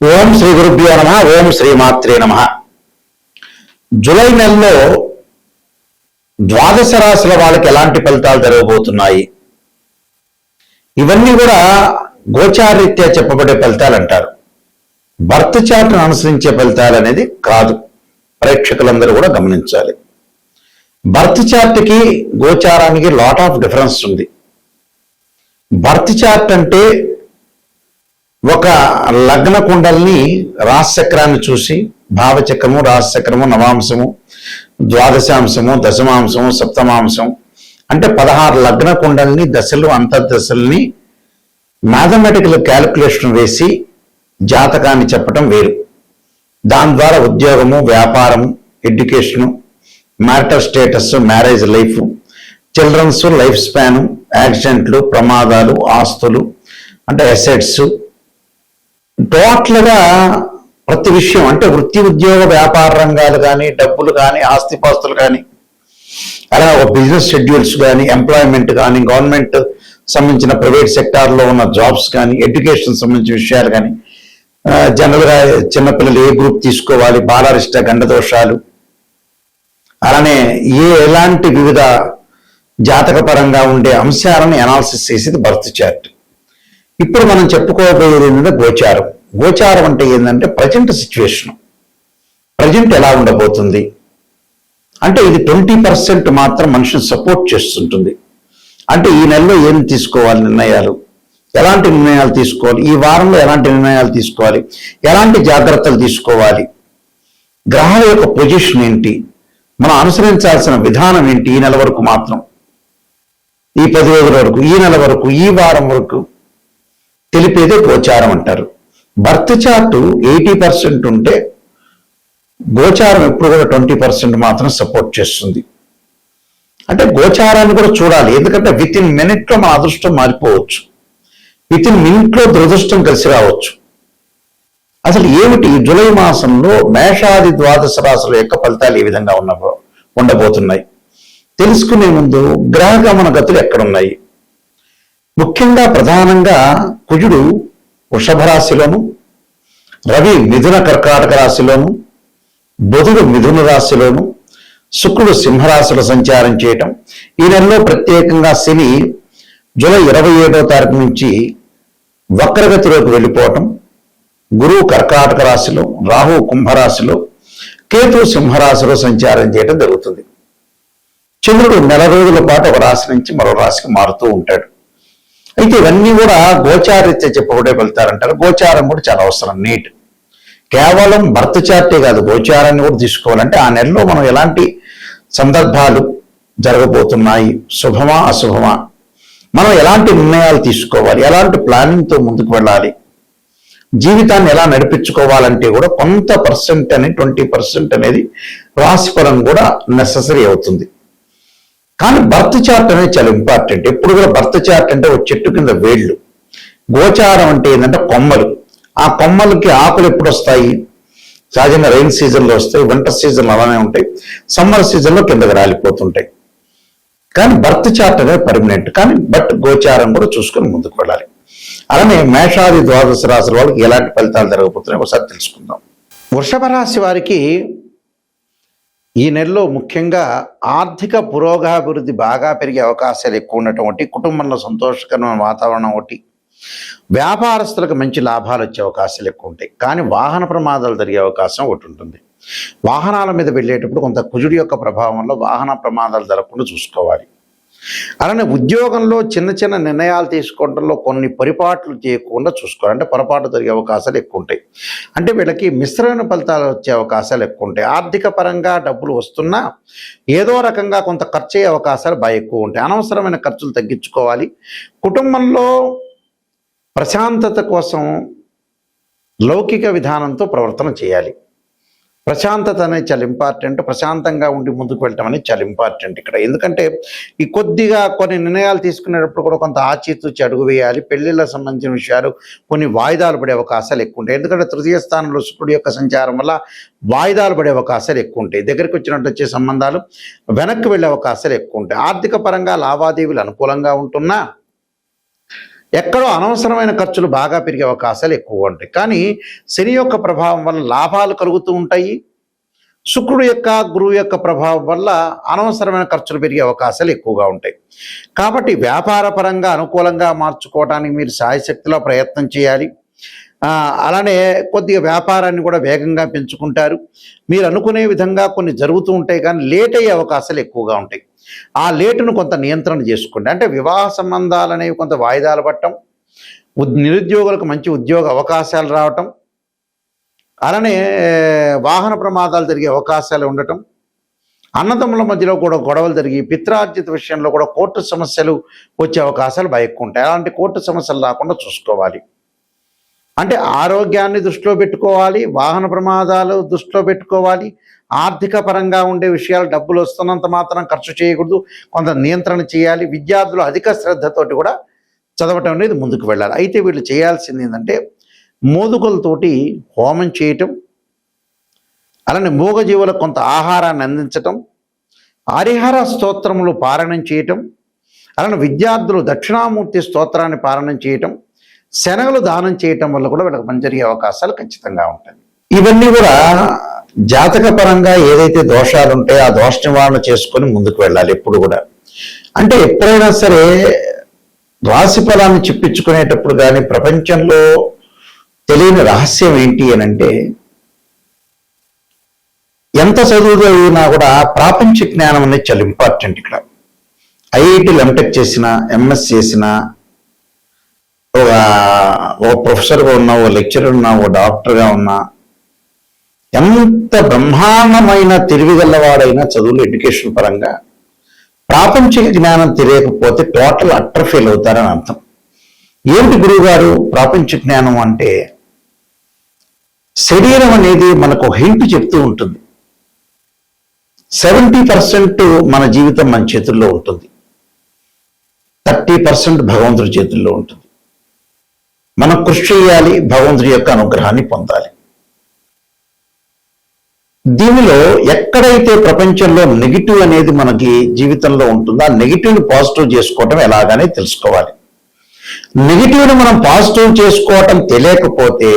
ఓం శ్రీ గురుభ్యో నమ. ఓం శ్రీ మాత్రే నమ. జూలై నెలలో ద్వాదశ రాశుల వాళ్ళకి ఎలాంటి ఫలితాలు జరగబోతున్నాయి, ఇవన్నీ కూడా గోచారీత్యా చెప్పబడే ఫలితాలు అంటారు. బర్త్ చార్ట్ను అనుసరించే ఫలితాలు అనేది కాదు. ప్రేక్షకులందరూ కూడా గమనించాలి. బర్త్ చార్ట్కి గోచారానికి లాట్ ఆఫ్ డిఫరెన్స్ ఉంది. బర్త్ చార్ట్ అంటే ఒక లగ్న కుండల్ని రాశిచక్రాన్ని చూసి భావచక్రము, రాశిచక్రము, నవాంశము, ద్వాదశాంశము, దశమాంశము, సప్తమాంశం అంటే 16 లగ్న కుండల్ని, దశలు, అంతర్దశల్ని మ్యాథమెటికల్ క్యాలిక్యులేషన్ వేసి జాతకాన్ని చెప్పటం వేరు. దాని ద్వారా ఉద్యోగము, వ్యాపారము, education, marital status, marriage life, children's life span, యాక్సిడెంట్లు, ప్రమాదాలు, ఆస్తులు అంటే అసెట్స్, టోటల్గా ప్రతి విషయం అంటే వృత్తి, ఉద్యోగ, వ్యాపార రంగాలు కానీ, డబ్బులు కానీ, ఆస్తిపాస్తులు కానీ, అలా ఒక బిజినెస్ షెడ్యూల్స్ కానీ, ఎంప్లాయ్మెంట్ కానీ, గవర్నమెంట్ సంబంధించిన ప్రైవేట్ సెక్టార్లో ఉన్న జాబ్స్ కానీ, ఎడ్యుకేషన్ సంబంధించిన విషయాలు కానీ, జనరల్గా చిన్నపిల్లలు ఏ గ్రూప్ తీసుకోవాలి, బాలారిష్ట, గండదోషాలు, అలానే ఎలాంటి వివిధ జాతకపరంగా ఉండే అంశాలను అనాలిసిస్ చేసేది బర్త్ చార్ట్. ఇప్పుడు మనం చెప్పుకోబోయేది ఏంటంటే గోచారం. గోచారం అంటే ఏంటంటే ప్రజెంట్ సిచ్యువేషన్, ప్రజెంట్ ఎలా ఉండబోతుంది అంటే ఇది 20% మాత్రం మనిషిని సపోర్ట్ చేస్తుంటుంది. అంటే ఈ నెలలో ఏం తీసుకోవాలి నిర్ణయాలు, ఎలాంటి నిర్ణయాలు తీసుకోవాలి, ఈ వారంలో ఎలాంటి నిర్ణయాలు తీసుకోవాలి, ఎలాంటి జాగ్రత్తలు తీసుకోవాలి, గ్రహాల యొక్క పొజిషన్ ఏంటి, మనం అనుసరించాల్సిన విధానం ఏంటి, ఈ నెల వరకు మాత్రం, ఈ 10 రోజుల వరకు, ఈ నెల వరకు, ఈ వారం వరకు తెలిపేదే గోచారం అంటారు. బర్త్ చార్ట్ 80% ఉంటే గోచారం ఎప్పుడు కూడా 20% మాత్రం సపోర్ట్ చేస్తుంది. అంటే గోచారాన్ని కూడా చూడాలి. ఎందుకంటే విత్ ఇన్ మినిట్లో మన అదృష్టం మారిపోవచ్చు, విత్ ఇన్ మినిట్లో దురదృష్టం కలిసి రావచ్చు. అసలు ఏమిటి జూలై మాసంలో మేషాది ద్వాదశ రాశుల యొక్క ఫలితాలు ఏ విధంగా ఉండబోతున్నాయి తెలుసుకునే ముందు గ్రహ గమన గతులు ఎక్కడున్నాయి. ముఖ్యంగా ప్రధానంగా కుజుడు వృషభ రాశిలోను, రవి మిథున కర్కాటక రాశిలోను, బుధుడు మిథున రాశిలోను, శుక్రుడు సింహరాశిలో సంచారం చేయటం, ఈ నెలలో ప్రత్యేకంగా శని జూలై 27వ తారీఖు నుంచి వక్రగతిలోకి వెళ్ళిపోవటం, గురువు కర్కాటక రాశిలో, రాహు కుంభరాశిలో, కేతు సింహరాశిలో సంచారం చేయటం జరుగుతుంది. చంద్రుడు నెల రోజుల పాటు ఒక రాశి నుంచి మరో రాశికి మారుతూ ఉంటాడు. అయితే ఇవన్నీ కూడా గోచారీత్యా చెప్పబడే ఫలితాలంటారు. గోచారం కూడా చాలా అవసరం. నీట్ కేవలం బర్త్ చార్టే కాదు, గోచారాన్ని కూడా తీసుకోవాలంటే ఆ నెలలో మనం ఎలాంటి సందర్భాలు జరగబోతున్నాయి, శుభమా అశుభమా, మనం ఎలాంటి నిర్ణయాలు తీసుకోవాలి, ఎలాంటి ప్లానింగ్తో ముందుకు వెళ్ళాలి, జీవితాన్ని ఎలా నడిపించుకోవాలంటే కూడా కొంత పర్సెంట్ అని 20% అనేది రాశిఫలం కూడా నెససరీ అవుతుంది. కానీ బర్త్ చార్ట్ అనేది చాలా ఇంపార్టెంట్. ఎప్పుడు కూడా బర్త్ చార్ట్ అంటే ఒక చెట్టు కింద వేళ్ళు, గోచారం అంటే ఏంటంటే కొమ్మలు. ఆ కొమ్మలకి ఆకులు ఎప్పుడు వస్తాయి, సహజంగా రైన్ సీజన్లో వస్తాయి, వింటర్ సీజన్లో అలానే ఉంటాయి, సమ్మర్ సీజన్లో కిందకి రాలిపోతుంటాయి. కానీ బర్త్ చార్ట్ అనేది పర్మనెంట్. కానీ గోచారం కూడా చూసుకొని ముందుకు వెళ్ళాలి. అలానే మేషాది ద్వాదశ రాశుల వాళ్ళకి ఎలాంటి ఫలితాలు జరగబోతున్నాయి ఒకసారి తెలుసుకుందాం. వృషభ రాశి వారికి ఈ నెలలో ముఖ్యంగా ఆర్థిక పురోగతి బాగా పెరిగే అవకాశాలు ఎక్కువ ఉన్నటువంటి, కుటుంబంలో సంతోషకరమైన వాతావరణం ఒకటి, వ్యాపారస్తులకు మంచి లాభాలు వచ్చే అవకాశాలు ఎక్కువ ఉంటాయి. కానీ వాహన ప్రమాదాలు జరిగే అవకాశం ఒకటి ఉంటుంది. వాహనాల మీద వెళ్ళేటప్పుడు కొంత కుజుడి యొక్క ప్రభావంలో వాహన ప్రమాదాలు జరగకుండా చూసుకోవాలి. అలానే ఉద్యోగంలో చిన్న చిన్న నిర్ణయాలు తీసుకోవడంలో కొన్ని పొరపాట్లు చేయకుండా చూసుకోవాలి. అంటే పొరపాటు జరిగే అవకాశాలు ఎక్కువ ఉంటాయి. అంటే వీళ్ళకి మిశ్రమైన ఫలితాలు వచ్చే అవకాశాలు ఎక్కువ ఉంటాయి. ఆర్థిక పరంగా డబ్బులు వస్తున్నా ఏదో రకంగా కొంత ఖర్చు అయ్యే అవకాశాలు బాగా ఎక్కువ ఉంటాయి. అనవసరమైన ఖర్చులు తగ్గించుకోవాలి. కుటుంబంలో ప్రశాంతత కోసం లౌకిక విధానంతో ప్రవర్తన చేయాలి. ప్రశాంతత అనేది చాలా ఇంపార్టెంట్. ప్రశాంతంగా ఉండి ముందుకు వెళ్ళటం అనేది చాలా ఇంపార్టెంట్ ఇక్కడ. ఎందుకంటే ఈ కొద్దిగా కొన్ని నిర్ణయాలు తీసుకునేటప్పుడు కూడా కొంత ఆచితూచి అడుగు వేయాలి. పెళ్లిళ్ళకు సంబంధించిన విషయాలు కొన్ని వాయిదాలు పడే అవకాశాలు ఎక్కువ ఉంటాయి. ఎందుకంటే తృతీయ స్థానంలో శుక్రుడి యొక్క సంచారం వల్ల వాయిదాలు పడే అవకాశాలు ఎక్కువ ఉంటాయి. దగ్గరికి వచ్చినట్టు వచ్చే సంబంధాలు వెనక్కి వెళ్ళే అవకాశాలు ఎక్కువ ఉంటాయి. ఆర్థిక పరంగా లావాదేవీలు అనుకూలంగా ఉంటున్నా ఎక్కడో అనవసరమైన ఖర్చులు బాగా పెరిగే అవకాశాలు ఎక్కువగా ఉంటాయి. కానీ శని యొక్క ప్రభావం వల్ల లాభాలు కలుగుతూ ఉంటాయి. శుక్రుడు యొక్క గురువు యొక్క ప్రభావం వల్ల అనవసరమైన ఖర్చులు పెరిగే అవకాశాలు ఎక్కువగా ఉంటాయి. కాబట్టి వ్యాపార పరంగా అనుకూలంగా మార్చుకోవడానికి మీరు శాయశక్తిలో ప్రయత్నం చేయాలి. అలానే కొద్దిగా వ్యాపారాన్ని కూడా వేగంగా పెంచుకుంటారు. మీరు అనుకునే విధంగా కొన్ని జరుగుతూ ఉంటాయి, కానీ లేట్ అయ్యే అవకాశాలు ఎక్కువగా ఉంటాయి. ఆ లేటును కొంత నియంత్రణ చేసుకోండి. అంటే వివాహ సంబంధాలు అనేవి కొంత వాయిదాలు పట్టడం, నిరుద్యోగులకు మంచి ఉద్యోగ అవకాశాలు రావటం, అలానే వాహన ప్రమాదాలు జరిగే అవకాశాలు ఉండటం, అన్నదమ్ముల మధ్యలో కూడా గొడవలు జరిగి పిత్రార్జిత విషయంలో కూడా కోర్టు సమస్యలు వచ్చే అవకాశాలు బాగా ఎక్కువ ఉంటాయి. అలాంటి కోర్టు సమస్యలు రాకుండా చూసుకోవాలి. అంటే ఆరోగ్యాన్ని దృష్టిలో పెట్టుకోవాలి, వాహన ప్రమాదాలు దృష్టిలో పెట్టుకోవాలి, ఆర్థిక పరంగా ఉండే విషయాలు డబ్బులు వస్తున్నంత మాత్రం ఖర్చు చేయకూడదు, కొంత నియంత్రణ చేయాలి. విద్యార్థులు అధిక శ్రద్ధతోటి కూడా చదవటం అనేది ముందుకు వెళ్ళాలి. అయితే వీళ్ళు చేయాల్సింది ఏంటంటే మోదుగులతోటి హోమం చేయటం, అలానే మూగజీవులకు కొంత ఆహారాన్ని అందించటం, హరిహర స్తోత్రములు పారాయణం చేయటం, అలానే విద్యార్థులు దక్షిణామూర్తి స్తోత్రాన్ని పారాయణం చేయటం, శనగలు దానం చేయటం వల్ల కూడా వీళ్ళకి మంచి జరిగే అవకాశాలు ఖచ్చితంగా ఉంటాయి. ఇవన్నీ కూడా జాతక పరంగా ఏదైతే దోషాలు ఉంటాయో ఆ దోష నివారణ చేసుకొని ముందుకు వెళ్ళాలి ఎప్పుడు కూడా. అంటే ఎప్పుడైనా సరే రాశి ఫలాన్ని చెప్పించుకునేటప్పుడు కానీ ప్రపంచంలో తెలియని రహస్యం ఏంటి అని అంటే, ఎంత చదువునా కూడా ప్రాపంచిక జ్ఞానం అనేది చాలా ఇంపార్టెంట్. ఇక్కడ ఐఐటీలు ఎంటెక్ చేసిన, ఎంఎస్ చేసిన, ఓ ప్రొఫెసర్గా ఉన్నా, ఓ లెక్చరర్ ఉన్నా, ఓ డాక్టర్గా ఉన్నా, ఎంత బ్రహ్మాండమైన తెలివిగలవాడైనా చదువులు ఎడ్యుకేషన్ పరంగా ప్రాపంచిక జ్ఞానం తెలియకపోతే టోటల్ అట్టర్ ఫెయిల్ అవుతారని అర్థం. ఏంటి గురువు గారు ప్రాపంచిక జ్ఞానం అంటే, శరీరం అనేది మనకు హింట్ చెప్తూ ఉంటుంది. 70% మన జీవితం మన చేతుల్లో ఉంటుంది, 30% భగవంతుడి చేతుల్లో ఉంటుంది. మనం కృషి చేయాలి, భగవంతుడి యొక్క అనుగ్రహాన్ని పొందాలి. దీనిలో ఎక్కడైతే ప్రపంచంలో నెగిటివ్ అనేది మనకి జీవితంలో ఉంటుందో ఆ నెగిటివ్ని పాజిటివ్ చేసుకోవటం ఎలాగనే తెలుసుకోవాలి. నెగిటివ్ని మనం పాజిటివ్ చేసుకోవటం తెలియకపోతే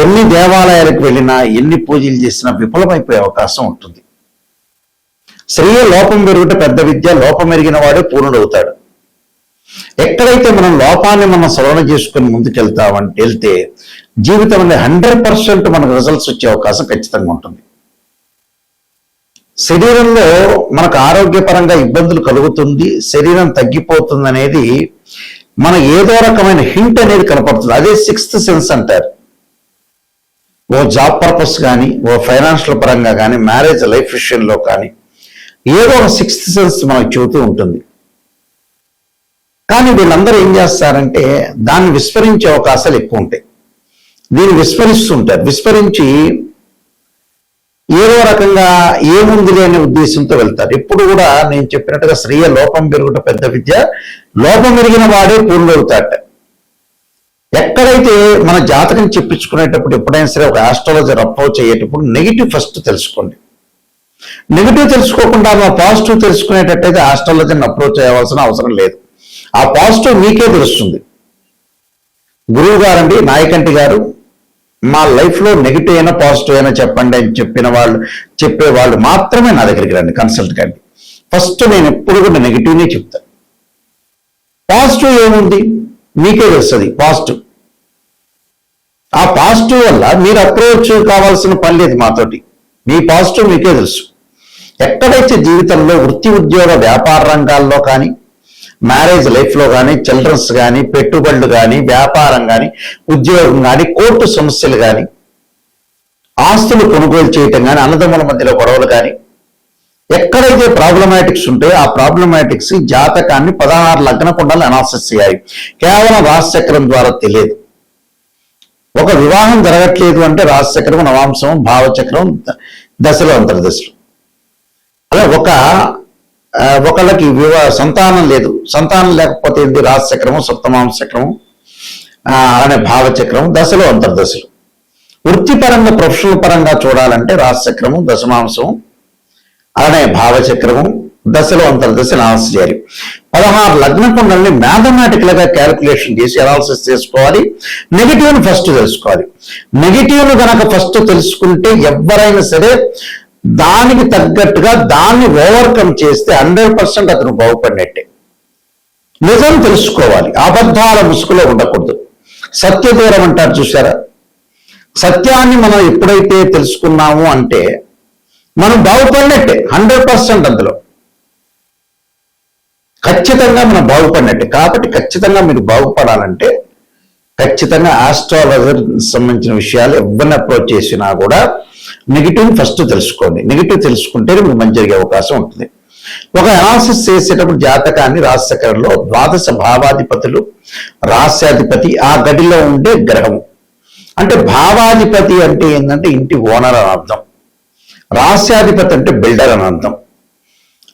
ఎన్ని దేవాలయాలకు వెళ్ళినా, ఎన్ని పూజలు చేసినా విఫలమైపోయే అవకాశం ఉంటుంది. స్త్రీయ లోపం పెరుగుట పెద్ద విద్య, లోపం ఎరిగిన వాడే పూర్ణుడవుతాడు. ఎక్కడైతే మనం లోపాన్ని మనం సవరణ చేసుకుని వెళ్తే జీవితం అనేది 100% మనకు రిజల్ట్స్ వచ్చే అవకాశం ఖచ్చితంగా ఉంటుంది. శరీరంలో మనకు ఆరోగ్యపరంగా ఇబ్బందులు కలుగుతుంది, శరీరం తగ్గిపోతుంది అనేది మన ఏదో రకమైన హింట్ అనేది కనపడుతుంది. అదే 6th సెన్స్ అంటారు. ఓ జాబ్ పర్పస్ కానీ, ఓ ఫైనాన్షియల్ పరంగా కానీ, మ్యారేజ్ లైఫ్ విషయంలో కానీ ఏదో ఒక 6th సెన్స్ మనకు చెబుతూ ఉంటుంది. కానీ వీళ్ళందరూ ఏం చేస్తారంటే దాన్ని విస్మరించే అవకాశాలు ఎక్కువ ఉంటాయి. దీన్ని విస్మరిస్తుంటారు. విస్మరించి ఏదో రకంగా ఏముంది అనే ఉద్దేశంతో వెళ్తారు. ఎప్పుడు కూడా నేను చెప్పినట్టుగా స్త్రీయ లోపం పెరుగుట పెద్ద విద్య, లోపం పెరిగిన వాడే పూర్ణవుతాడట. ఎక్కడైతే మన జాతకం చెప్పించుకునేటప్పుడు ఎప్పుడైనా సరే ఒక ఆస్ట్రాలజర్ అప్రోచ్ అయ్యేటప్పుడు నెగిటివ్ ఫస్ట్ తెలుసుకోండి. నెగిటివ్ తెలుసుకోకుండా మా పాజిటివ్ తెలుసుకునేటట్టయితే ఆస్ట్రాలజర్ని అప్రోచ్ అయ్యవలసిన అవసరం లేదు. ఆ పాజిటివ్ మీకే తెలుస్తుంది. గురువు గారండి, నాయకంటి గారు, మా లైఫ్లో నెగిటివ్ అయినా పాజిటివ్ అయినా చెప్పండి అని చెప్పేవాళ్ళు మాత్రమే నా దగ్గరికి రండి, కన్సల్ట్ కండి. ఫస్ట్ నేను ఎప్పుడు కూడా నెగిటివ్నే చెప్తాను. పాజిటివ్ ఏముంది మీకే తెలుస్తుంది. పాజిటివ్, ఆ పాజిటివ్ వల్ల మీరు అప్రోచ్ కావాల్సిన పని లేదు మాతోటి. మీ పాజిటివ్ మీకే తెలుసు. ఎక్కడైతే జీవితంలో వృత్తి ఉద్యోగ వ్యాపార రంగాల్లో కానీ, మ్యారేజ్ లైఫ్లో కానీ, చిల్డ్రన్స్ కానీ, పెట్టుబడులు కానీ, వ్యాపారం కానీ, ఉద్యోగం కానీ, కోర్టు సమస్యలు కానీ, ఆస్తులు కొనుగోలు చేయటం కానీ, అన్నదమ్ముల మధ్యలో గొడవలు కానీ, ఎక్కడైతే ప్రాబ్లమాటిక్స్ ఉంటాయో ఆ ప్రాబ్లమాటిక్స్ జాతకాన్ని 16 లగ్న కుండలు అనాలిసిస్ చేయాలి. కేవలం రాశిచక్రం ద్వారా తెలియదు. ఒక వివాహం జరగట్లేదు అంటే రాశిచక్రం, నవాంశం, భావచక్రం, దశలో అంతర్దశలు. అలా ఒకళ్ళకి సంతానం లేదు, సంతానం లేకపోతే ఏంటి రాశిచక్రము, సప్తమాంశ చక్రము, అలానే భావచక్రము, దశలో అంతర్దశలు. వృత్తిపరంగా ప్రొఫెషనల్ పరంగా చూడాలంటే రాశిచక్రము, దశమాంశము, అలానే భావచక్రము, దశలు అంతర్దశలు అనాలిసిస్ చేయాలి. 16 లగ్న కుండల్ని మ్యాథమెటికల్ గా క్యాలిక్యులేషన్ చేసి అనాలిసిస్ చేసుకోవాలి. నెగిటివ్ని ఫస్ట్ తెలుసుకోవాలి. నెగిటివ్ను గనక ఫస్ట్ తెలుసుకుంటే ఎవరైనా సరే దానికి తగ్గట్టుగా దాన్ని ఓవర్కమ్ చేస్తే 100% అతను బాగుపడినట్టే. నిజం తెలుసుకోవాలి, అబద్ధాల ముసుగులో ఉండకూడదు. సత్యదూరం అంటారు చూసారా, సత్యాన్ని మనం ఎప్పుడైతే తెలుసుకున్నాము అంటే మనం బాగుపడినట్టే 100%. అందులో ఖచ్చితంగా మనం బాగుపడినట్టే. కాబట్టి ఖచ్చితంగా మీరు బాగుపడాలంటే ఖచ్చితంగా ఆస్ట్రాలజర్ సంబంధించిన విషయాలు ఎవరిని అప్రోచ్ చేసినా కూడా నెగిటివ్ ఫస్ట్ తెలుసుకోండి. నెగిటివ్ తెలుసుకుంటే మీకు మంచి జరిగే అవకాశం ఉంటుంది. ఒక అనాలిసిస్ చేసేటప్పుడు జాతకాన్ని రాశిచక్రంలో 12 భావాధిపతులు, రాశ్యాధిపతి, ఆ గడిలో ఉండే గ్రహం. అంటే భావాధిపతి అంటే ఏంటంటే ఇంటి ఓనర్ అని అర్థం, రాశ్యాధిపతి అంటే బిల్డర్ అని అర్థం.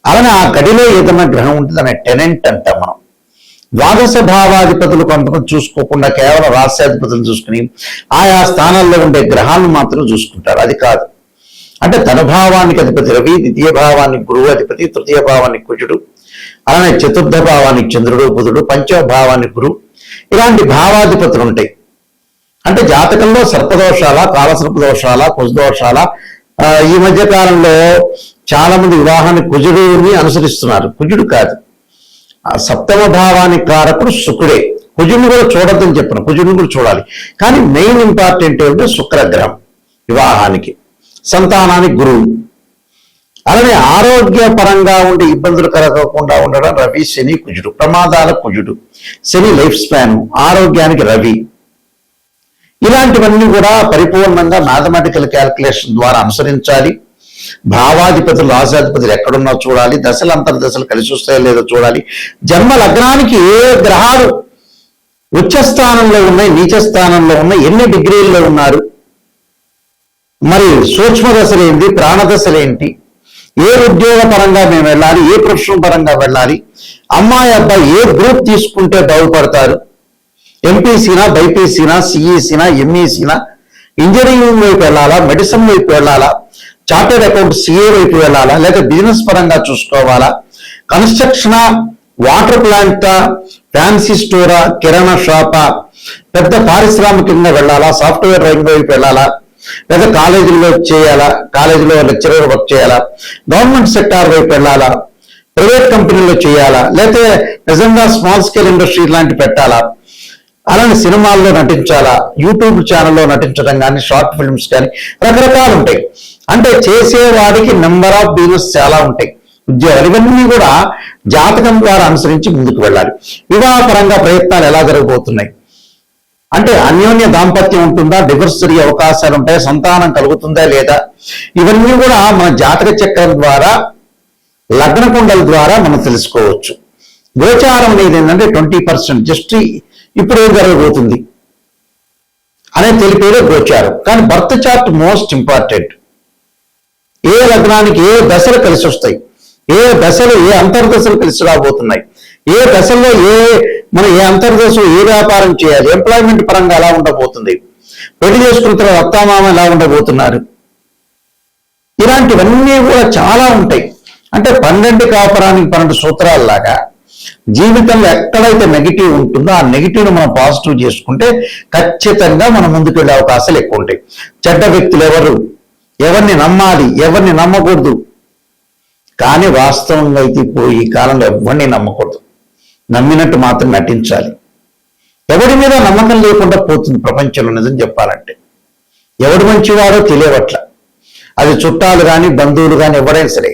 అలానే ఆ గడిలో ఏదైనా గ్రహం ఉంటుంది అనే టెనెంట్ అంటాం మనం. 12 భావాధిపతులు కొంతమంది చూసుకోకుండా కేవలం రాశ్యాధిపతులు చూసుకుని ఆయా స్థానాల్లో ఉండే గ్రహాలను మాత్రం చూసుకుంటారు. అది కాదు. అంటే తన భావానికి అధిపతి రవి, ద్వితీయ భావానికి గురువు అధిపతి, తృతీయ భావానికి కుజుడు, అలానే చతుర్థ భావానికి చంద్రుడు బుధుడు, పంచమ భావానికి గురువు, ఇలాంటి భావాధిపతులు ఉంటాయి. అంటే జాతకంలో సర్పదోషాల, కాలసర్పదోషాల, కుజదోషాల. ఈ మధ్య కాలంలో చాలా మంది వివాహాన్ని కుజుడిని అనుసరిస్తున్నారు. కుజుడు కాదు, సప్తమ భావానికి కారకుడు శుక్రుడే. కుజుడిని కూడా చూడొద్దని చెప్పను, కుజుడిని కూడా చూడాలి. కానీ మెయిన్ ఇంపార్టెంట్ ఏమిటంటే శుక్రగ్రహం వివాహానికి, సంతానానికి గురువు. అలానే ఆరోగ్యపరంగా ఉండే ఇబ్బందులు కలగకుండా ఉండడం రవి, శని, కుజుడు. ప్రమాదాల కుజుడు, శని లైఫ్ స్పాన్, ఆరోగ్యానికి రవి. ఇలాంటివన్నీ కూడా పరిపూర్ణంగా మ్యాథమెటికల్ క్యాల్కులేషన్ ద్వారా అనుసరించాలి. భావాధిపతులు, రాశాధిపతులు ఎక్కడున్నా చూడాలి. దశలు అంతర్దశలు కలిసి వస్తాయో లేదో చూడాలి. జన్మ లగ్నానికి ఏ గ్రహాలు ఉచ్చ స్థానంలో ఉన్నాయి, నీచ స్థానంలో ఉన్నాయి, ఎన్ని డిగ్రీల్లో ఉన్నారు, మరి సూక్ష్మ దశలేంటి, ప్రాణదశలేంటి, ఏ ఉద్యోగ పరంగా మేము వెళ్ళాలి, ఏ ప్రొఫెషన్ పరంగా వెళ్ళాలి, అమ్మాయి అబ్బాయి ఏ గ్రూప్ తీసుకుంటే బాగుపడతారు, ఎంపీసీనా, బైపీసీనా, సిఈసీనా, ఎంఈసీనా, ఇంజనీరింగ్ వైపు వెళ్ళాలా, మెడిసిన్ వైపు వెళ్ళాలా, చార్టెడ్ అకౌంట్ సిఏ వైపు వెళ్ళాలా, లేదా బిజినెస్ పరంగా చూసుకోవాలా, కన్స్ట్రక్షనా, వాటర్ ప్లాంటా, ఫ్యాన్సీ స్టోరా, కిరాణా షాపా, పెద్ద పారిశ్రామికంగా వెళ్ళాలా, సాఫ్ట్వేర్ రంగం వైపు వెళ్ళాలా, లేదా కాలేజీలో చేయాలా, కాలేజీలో లెక్చరర్ వర్క్ చేయాలా, గవర్నమెంట్ సెక్టార్ వైపు వెళ్ళాలా, ప్రైవేట్ కంపెనీలో చేయాలా, లేకపోతే నిజంగా స్మాల్ స్కేల్ ఇండస్ట్రీ లాంటి పెట్టాలా, అలానే సినిమాల్లో నటించాలా, యూట్యూబ్ ఛానల్లో నటించడం కానీ, షార్ట్ ఫిల్మ్స్ కానీ, రకరకాలు ఉంటాయి. అంటే చేసేవాడికి నెంబర్ ఆఫ్ బిజినెస్ చాలా ఉంటాయి, ఉద్యోగాలు. ఇవన్నీ కూడా జాతకం ద్వారా అనుసరించి ముందుకు వెళ్ళాలి. వివాహపరంగా ప్రయత్నాలు ఎలా జరగబోతున్నాయి అంటే అన్యోన్య దాంపత్యం ఉంటుందా, డివోర్స్ జరిగే అవకాశాలు ఉంటాయి, సంతానం కలుగుతుందా లేదా, ఇవన్నీ కూడా మన జాతక చక్రం ద్వారా, లగ్న కుండల ద్వారా మనం తెలుసుకోవచ్చు. గోచారం అనేది ఏంటంటే 20% జస్ట్ ఇప్పుడు ఏం జరగబోతుంది అనేది తెలిపేదే గోచారం. కానీ బర్త్ చార్ట్ మోస్ట్ ఇంపార్టెంట్. ఏ లగ్నానికి ఏ దశలు కలిసి వస్తాయి, ఏ దశలు ఏ అంతర్దశలు కలిసి రాబోతున్నాయి, ఏ దశల్లో మనం ఏ అంతర్దశలో ఏ వ్యాపారం చేయాలి, ఎంప్లాయ్మెంట్ పరంగా ఎలా ఉండబోతుంది, పెళ్లి చేసుకున్న తర్వాత అత్తామామ ఎలా ఉండబోతున్నారు, ఇలాంటివన్నీ కూడా చాలా ఉంటాయి. అంటే 12 కాపురానికి 12 సూత్రాలలాగా జీవితంలో ఎక్కడైతే నెగిటివ్ ఉంటుందో ఆ నెగిటివ్ను మనం పాజిటివ్ చేసుకుంటే ఖచ్చితంగా మనం ముందుకు వెళ్ళే అవకాశాలు ఎక్కువ ఉంటాయి. చెడ్డ వ్యక్తులు ఎవరు, ఎవరిని నమ్మాలి, ఎవరిని నమ్మకూడదు. కానీ వాస్తవంగా అయితే ఇప్పుడు ఈ కాలంలో ఎవరిని నమ్మకూడదు, నమ్మినట్టు మాత్రం నటించాలి. ఎవరి మీద నమ్మకం లేకుండా పోతుంది ప్రపంచంలో. నిజం చెప్పాలంటే ఎవడు మంచివాడో తెలియవట్ల. అది చుట్టాలు కానీ, బంధువులు కానీ, ఎవరైనా సరే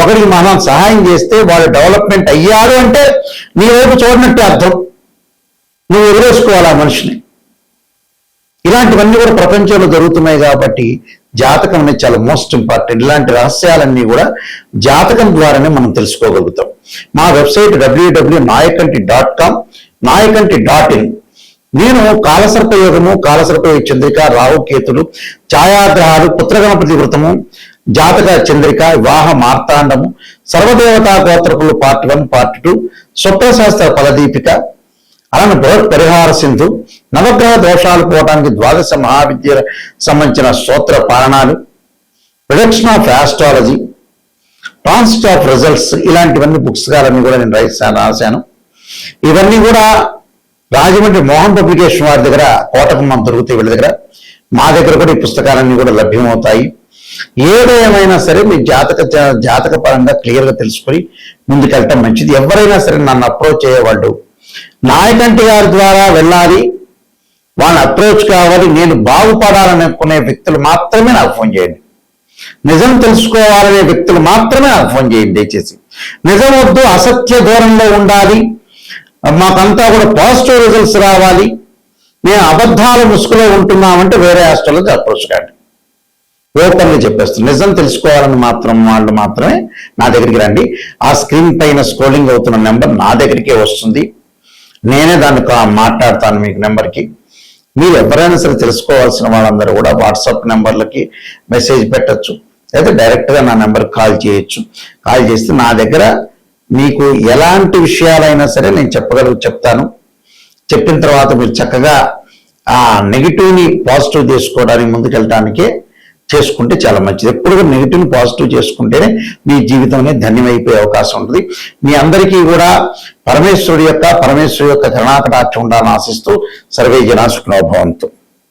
ఒకరికి మనం సహాయం చేస్తే వాళ్ళు డెవలప్మెంట్ అయ్యారు అంటే నీ వైపు చూడనట్టే అర్థం. నువ్వు వదిలేసుకోవాలి ఆ మనిషిని. ఇలాంటివన్నీ కూడా ప్రపంచంలో జరుగుతున్నాయి. కాబట్టి జాతకం అనేది చాలా మోస్ట్ ఇంపార్టెంట్. ఇలాంటి రహస్యాలన్నీ కూడా జాతకం ద్వారానే మనం తెలుసుకోగలుగుతాం. మా వెబ్సైట్ www.nayakanti.com, nayakanti.in. నేను కాలసర్పయోగము, కాలసర్పయోగ చంద్రిక, రాహుకేతులు, ఛాయాగ్రహాలు, పుత్రగణపతి వృతము, జాతక చంద్రిక, వివాహ మార్తాండము, సర్వదేవతా గోత్రకులు పార్ట్ 1, పార్ట్ 2, స్వప్నశాస్త్ర ఫలదీపిక, అలానే బృహత్ పరిహార సింధు, నవగ్రహ దోషాలు పోవడానికి 12 మహావిద్య సంబంధించిన స్తోత్ర పారణాలు, production of astrology, transit of results, ఇలాంటివన్నీ బుక్స్ గారన్నీ కూడా నేను రాశాను. ఇవన్నీ కూడా రాజమండ్రి మోహన్ పబ్లికేషన్ వారి దగ్గర, కోటకుమ్మ దొరుకుతాయి వీళ్ళ దగ్గర. మా దగ్గర కూడా ఈ పుస్తకాలన్నీ కూడా లభ్యమవుతాయి. ఏదేమైనా సరే మీ జాతక పరంగా క్లియర్గా తెలుసుకొని ముందుకెళ్ళటం మంచిది. ఎవరైనా సరే నన్ను అప్రోచ్ అయ్యేవాళ్ళు నాయకంటి గారి ద్వారా వెళ్ళాలి, వాళ్ళని అప్రోచ్ కావాలి, నేను బాగుపడాలని అనుకునే వ్యక్తులు మాత్రమే నాకు ఫోన్ చేయండి. నిజం తెలుసుకోవాలనే వ్యక్తులు మాత్రమే నాకు ఫోన్ చేయండి దయచేసి. నిజం వద్దు, అసత్య దూరంలో ఉండాలి, మాకంతా కూడా పాజిటివ్ రిజల్ట్స్ రావాలి, మేము అబద్ధాల ముసుగులో ఉంటున్నామంటే వేరే హాస్టల్లో అప్రోచ్ కాండి. ఓపెన్గా చెప్పేస్తాను. నిజం తెలుసుకోవాలని వాళ్ళు మాత్రమే నా దగ్గరికి రండి. ఆ స్క్రీన్ పైన స్క్రోలింగ్ అవుతున్న నెంబర్ నా దగ్గరికే వస్తుంది. నేనే దాన్ని మాట్లాడతాను మీకు నెంబర్కి. మీరు ఎవరైనా సరే తెలుసుకోవాల్సిన వాళ్ళందరూ కూడా వాట్సాప్ నెంబర్లకి మెసేజ్ పెట్టచ్చు, లేదా డైరెక్ట్గా నా నెంబర్కి కాల్ చేయొచ్చు. కాల్ చేస్తే నా దగ్గర మీకు ఎలాంటి విషయాలైనా సరే నేను చెప్తాను. చెప్పిన తర్వాత మీరు చక్కగా ఆ నెగిటివ్ని పాజిటివ్ చేసుకోవడానికి ముందుకెళ్ళటానికే చేసుకుంటే చాలా మంచిది. ఎప్పుడు నెగిటివ్ని పాజిటివ్ చేసుకుంటేనే మీ జీవితంలో ధన్యమైపోయే అవకాశం ఉంటుంది. మీ అందరికీ కూడా పరమేశ్వరుడి యొక్క కరుణాకటాక్షం ఉండాలని ఆశిస్తూ సర్వే జనా సుఖినో భవంతు.